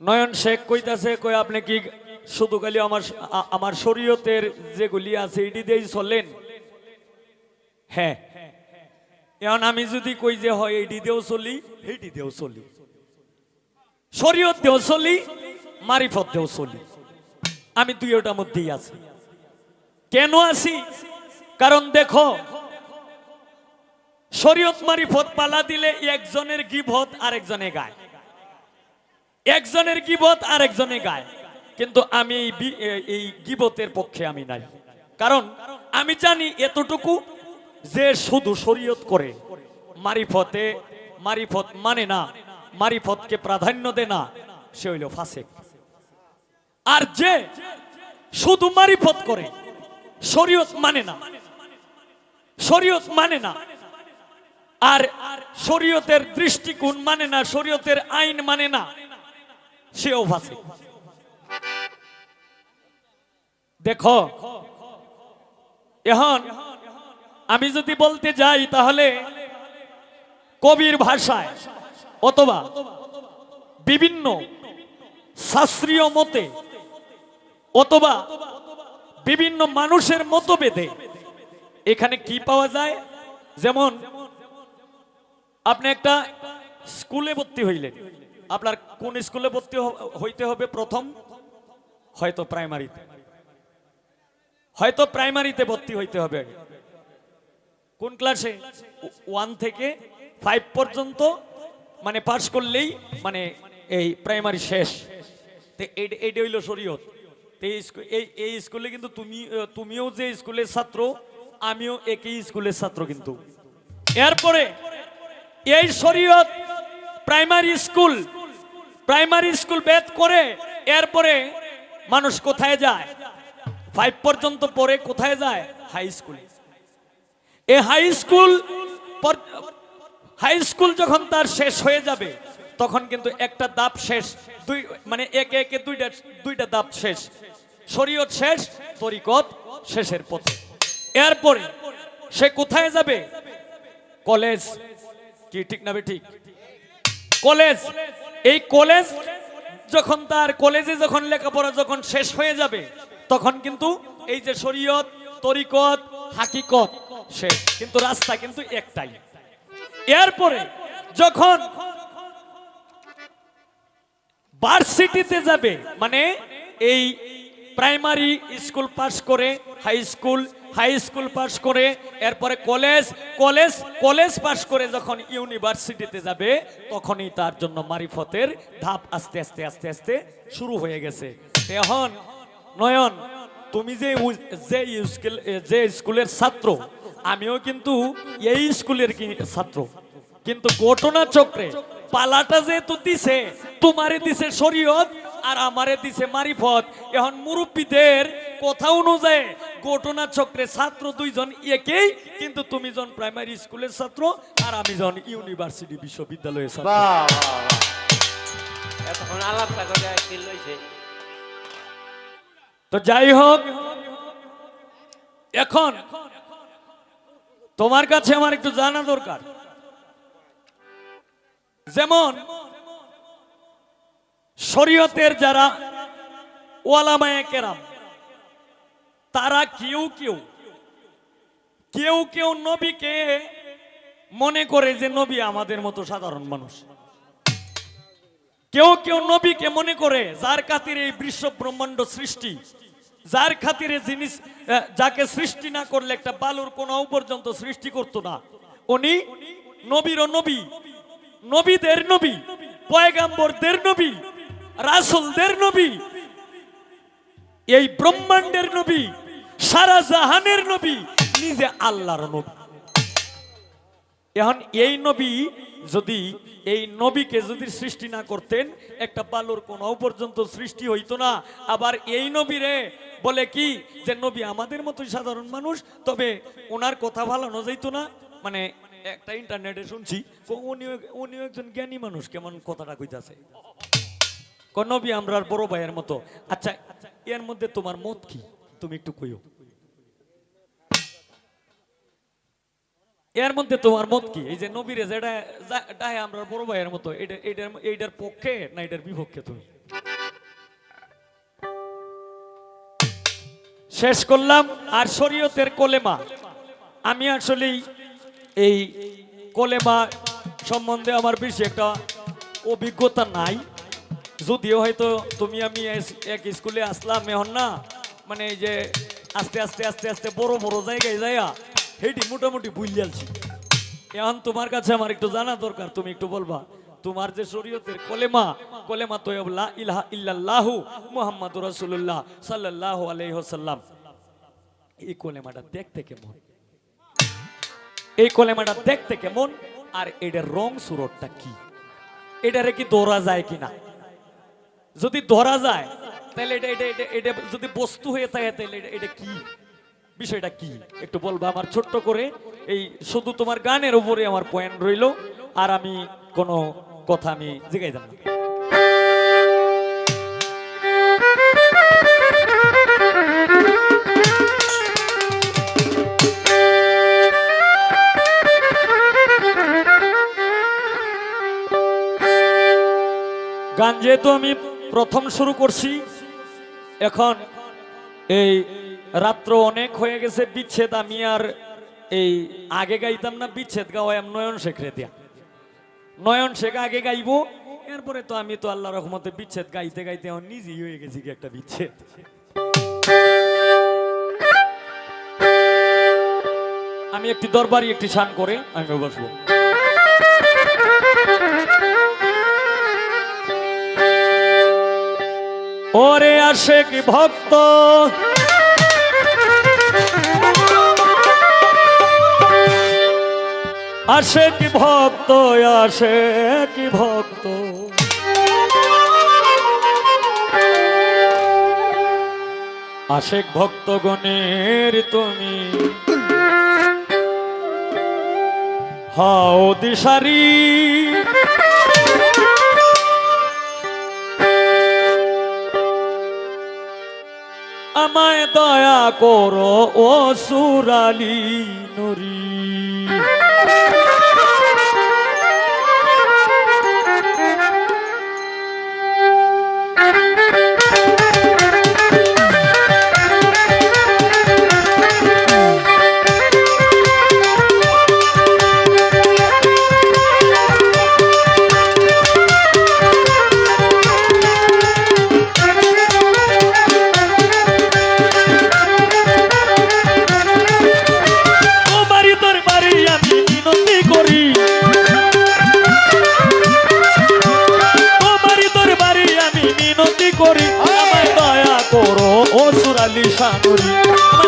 নয়ন শেখ কইতাছে কই আপনি কি শুধু খালি আমার আমার শরীয়তের যেগুলি আছে এটি দিয়েই চলেন? হ্যাঁ, এখন আমি যদি কই যে হয় এটি দিয়েও চলি, এইটি দিয়েও চলি, শরীয়ত দিয়েও চলি, মারিফত দিয়েও চলি, আমি দুইটার মধ্যেই আছি। কেন আছি? কারণ দেখো, শরীয়ত মারিফত পালা দিলে একজনের গীবত আরেকজনে গায়, একজনের গীবত আরেকজনে গায়, কিন্তু আমি এই গীবতের পক্ষে আমি নাই। কারণ আমি জানি এতটুকু যে শুধু শরীয়ত করে, মারিফতে মারিফত মানে না, মারিফতকে প্রাধান্য দেয় না, সে হইল ফাসিক। আর যে শুধু মারিফত করে, শরীয়ত মানে না, শরীয়ত মানে না, আর শরীয়তের দৃষ্টিকোণ মানে না, শরীয়তের আইন মানে না, সেও ফাসিক। দেখো, এখন আমি যদি বলতে যাই তাহলে কবির ভাষায় অথবা বিভিন্ন শাস্ত্রীয় মতে অথবা বিভিন্ন মানুষের মতভেদে এখানে কি পাওয়া যায়? যেমন আপনি একটা স্কুলে ভর্তি হইলেন, আপনার কোন স্কুলে ভর্তি হইতে হবে? প্রথম হয়তো প্রাইমারিতে, হয়তো প্রাইমারিতে ভর্তি হইতে হবে। কোন ক্লাসে? 1 থেকে 5 পর্যন্ত মানে পাস করলেই মানে এই প্রাইমারি শেষ। এইটা হইল শরীয়ত। এই স্কুলে কিন্তু তুমিও যে স্কুলের ছাত্র, আমিও একই স্কুলের ছাত্র। কিন্তু এরপরে এই শরীয়ত প্রাইমারি স্কুল বেদ করে এরপরে মানুষ কোথায় যায়? 5 পর্যন্ত পরে কোথায় যায়? High school. এই হাই স্কুল যখন তার শেষ হয়ে যাবে তখন কিন্তু একটা ধাপ শেষ, মানে একে একে দুইটা ধাপ শেষ, শরীয়ত শেষ, তরিকত শেষের পথে। এরপরে সে কোথায় যাবে? কলেজ। কি ঠিক না ঠিক? কলেজ। এই কলেজ যখন তার কলেজে যখন লেখাপড়া যখন শেষ হয়ে যাবে তখন কিন্তু এই যে শরীয়ত, তরিকত, হাকিকত শেষ, কিন্তু রাস্তা কিন্তু একটাই। এরপরে যখন ভার্সিটিতে যাবে, মানে এই প্রাইমারি স্কুল পাস করে হাই স্কুল পাস করে এরপরে কলেজ পাস করে যখন ইউনিভার্সিটিতে যাবে তখনই তার জন্য মারিফতের ধাপ আস্তে আস্তে আস্তে আস্তে শুরু হয়ে গেছে। এখন নয়ন, তুমি যে স্কুলের ছাত্র, আমিও কিন্তু এই স্কুলের ছাত্র, কিন্তু ঘটনা চক্রে পালাটা যেহেতু দিছে, তোমারে দিছে শরীয়ত আর আমারে দিছে মারিফত। এখন মুরব্বীদের কথা অনুযায়ী ঘটনা চক্রে ছাত্র দুইজন একই, কিন্তু তুমি যখন প্রাইমারি স্কুলের ছাত্র আর আমি যখন ইউনিভার্সিটি বিশ্ববিদ্যালয়ের ছাত্র। তো যাই হোক, এখন তোমার কাছে আমার একটু জানা দরকার, যেমন শরীয়তের যারা ওলামায়ে কেরাম, তারা কেউ নবীকে মনে করে যে নবী আমাদের মতো সাধারণ মানুষ। কেউ নবীকে মনে করে যার খাতিরে এই বিশ্ব ব্রহ্মাণ্ড সৃষ্টি, যার খাতিরে জিনিস যাকে সৃষ্টি না করলে একটা বালুর কোনাও পর্যন্ত সৃষ্টি করতো না, উনি নবীরও নবী, নবীদের নবী, পয়গাম্বরদের নবী, রাসূলদের নবী, এই ব্রহ্মাণ্ডের নবী, সারা জাহানের নবী, নিজে আল্লাহর নবী। এখন এই নবীকে যদি সৃষ্টি না করতেন একটা বালুর কোনাও পর্যন্ত সৃষ্টি হইতো না। আবার এই নবীরে বলে কি যে নবী আমাদের মতোই সাধারণ মানুষ, তবে ওনার কথা ভালো না যাইতো না। মানে একটা ইন্টারনেটে শুনছি উনিও একজন জ্ঞানী মানুষ, কেমন কথাটা কইতাছে, নবী আমরার বড় ভাইয়ের মতো। আচ্ছা, এর মধ্যে তোমার মত কি? তুমি একটু কইও, এর মধ্যে তোমার মত কি? এই যে নবীরে যেটা আমরা বড় ভাইয়ের মতো, এইটার পক্ষে না এটার বিপক্ষে? তুমি শেষ করলাম। আর শরীয়তের কলেমা, আমি আসলেই এই কলেমা সম্বন্ধে আমার বেশি একটা অভিজ্ঞতা নাই, যদিও হয়তো তুমি আমি এক স্কুলে আসলাম এখন না, মানে এই যে আস্তে আস্তে আস্তে আস্তে বড় বড় জায়গায় যাইয়া হেঁটি মোটামুটি বুঝলিয়ালছি। এখন তোমার কাছে আমার একটু জানা দরকার, তুমি একটু বলবা তোমার যে শরীয়তের কলেমা, কলেমা তৈয়ব লা ইলাহা ইল্লাল্লাহু মুহাম্মাদুর রাসূলুল্লাহ সাল্লাল্লাহু আলাইহি ওয়াসাল্লাম, এই কলেমাটা দেখতে কেমন, এই কলেমাটা দেখতে কেমন, আর এটার রং সুরতটা কি, এটারে কি ধরা যায় কিনা, যদি ধরা যায় তাহলে এটা এটা এটা এটা যদি বস্তু হয়ে থাকে তাহলে এটা কি, বিষয়টা কি একটু বলবা আমার ছোট্ট করে। এই শুধু তোমার গানের উপরে আমার পয়েন্ট রইল, আর আমি কোনো কথা আমি জিগাইতাম না। গান যেহেতু আমি প্রথম শুরু করছি, এখন এই রাত্র অনেক হয়ে গেছে, বিচ্ছেদ আমি আর এই আগে গাইতাম না, বিচ্ছেদ গাওয়াই নয়ন শেখ রে দিয়া, নয়ন শেখ আগে গাইবো, এরপরে তো আমি তো আল্লাহ রহমতে বিচ্ছেদ গাইতে গাইতে আমার নিজেই হয়ে গেছি কি একটা বিচ্ছেদ। আমি একটি দরবারি একটি শান করে আমি বসবো। ওরে আশেক ভক্ত আশেক ভক্ত আশেক ভক্ত, আশেক ভক্তগণের তুমি হাও দিশারি, আমায় দয়া করো ও সুরালি নুরি।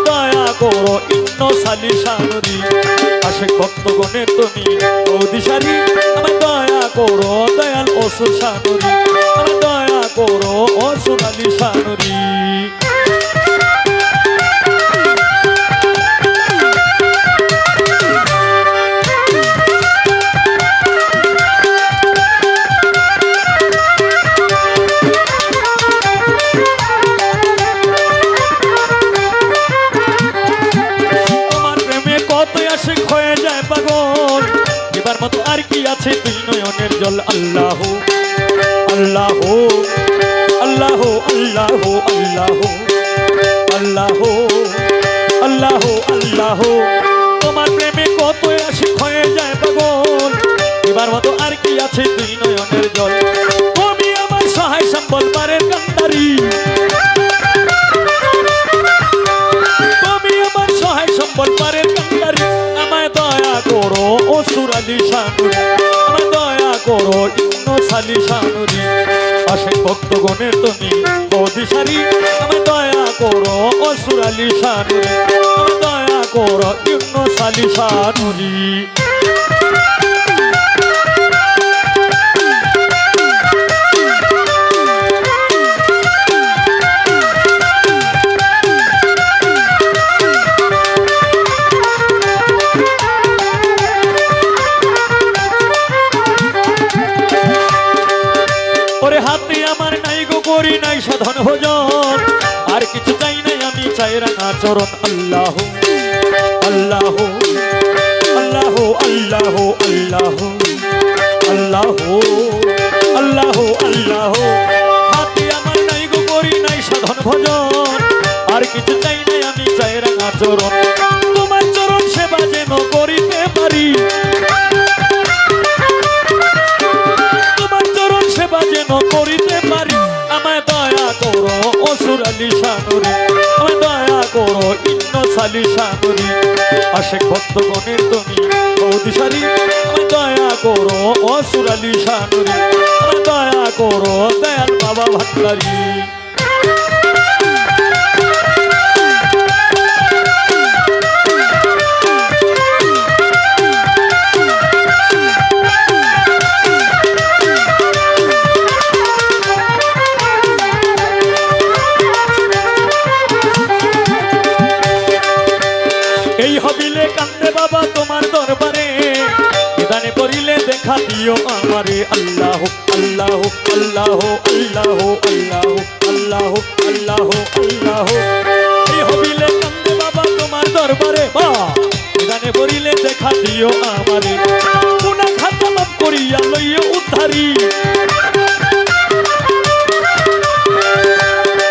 দয়া করো ইন্ন সালি শানুরি, আশেক ভক্তগণের তুমি ও দিশারি, আমায় দয়া করো দয়াল অসুর শানুরি, আমায় দয়া করো অসুর আলী শানুরি। আর কি আছে তুই নয়নের জল, আল্লাহ আল্লাহ আল্লাহ আল্লাহ আল্লাহ আল্লাহ আল্লাহ আল্লাহ, তোমার প্রেমে কত আশিক হয়ে যায় পাগল, এবার মতো আর কি আছে তুই নয়নের জল, তুমি আমার সহায় সম্বল পারের কান্দারি, তুমি আমার সহায় সম্বল পারের কান্দারি, আমায় দয়া করো অসুর আলী শানুরি, আমায় দয়া করো ইন্ন সালি শানুরি, আশেক ভক্তগণের তুমি বদিশারি, আমায় দয়া করো অসুর আলী শানুরি, আমায় দয়া করো ইন্ন সালি শানুরি। হাতে আমার নাই গো করি নাই সাধন ভোজন, আর কিছু চাই নাই আমি চাই রাঙা চরণ, আল্লাহ আল্লাহ আল্লাহ আল্লাহ আল্লাহ আল্লাহ আল্লাহ আল্লাহ, হাতে আমার নাই গো করি নাই সাধন ভোজন, আর কিছু চাই নাই চরণ, তোমার চরণ সেবা যেন করিতে পারি, তোমার চরণ সেবা যেন করিতে পারি। আমায় দয়া করো অসুর আলী শানুরে, আমায় দয়া করো ইন্নস আলী শানুরে। আশেক ভক্তগণের তুমি বৌদিশারি, আমায় দয়া করো অসুর আলী শানুরে, আমায় দয়া করো দয়াল বাবা ভান্ডারী। এই হবিলে কান্দে বাবা তোমার দরবারে, নিদানে করিলে দেখা দিও আমারে। আল্লাহ আল্লাহ আল্লাহ আল্লাহ আল্লাহ আল্লাহ আল্লাহ আল্লাহ। এই হবিলে কান্দে বাবা তোমার দরবারে, নিদানে করিলে দেখা দিও আমারে। গুনাহ খাতা মাফ করিয়া লইও উদ্ধারি,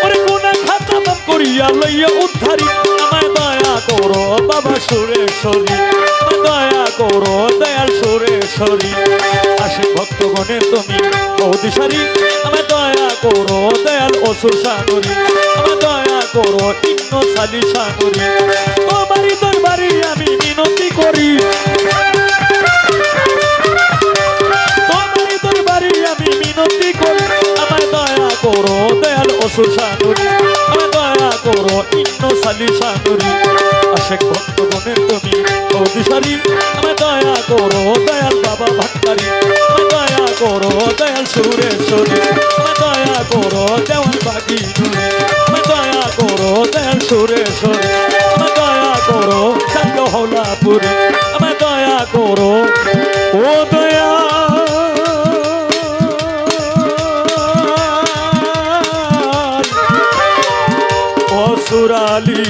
ওরে গুনাহ খাতা মাফ করিয়া লইও উদ্ধারি। আমায় দয়া করো বাবা সুরেশ্বরী, আমায় দয়া করো দয়াল সুরেশ্বরী। আশিক ভক্তগণের তুমি বৌদিশারি, আমায় দয়া করো দয়াল অসুর শানুরি, আমায় দয়া করো ইন্নস আলী শানুরি। তোমারই দরবারে আমি মিনতি করি, তোমারই দরবারে আমি মিনতি করি। আমায় দয়া করো দয়াল অসুর শানুরি, আমায় দয়া করো ইন্নস আলী শানুরি। আশেক ভক্তগণের তুমি বৌদিশারি, আমায় দয়া করো দয়াল বাবা ভান্ডারী, আমায় দয়া করো দয়াল সুরেশ্বরী, আমায় দয়া করো দেওয়ান বাগি নুরে, আমায় দয়া করো দয়াল সুরেশ্বরী, আমায় দয়া করো চাঙ্গ হলাপুরে, আমায় দয়া করো ও দয়া অসুর আলী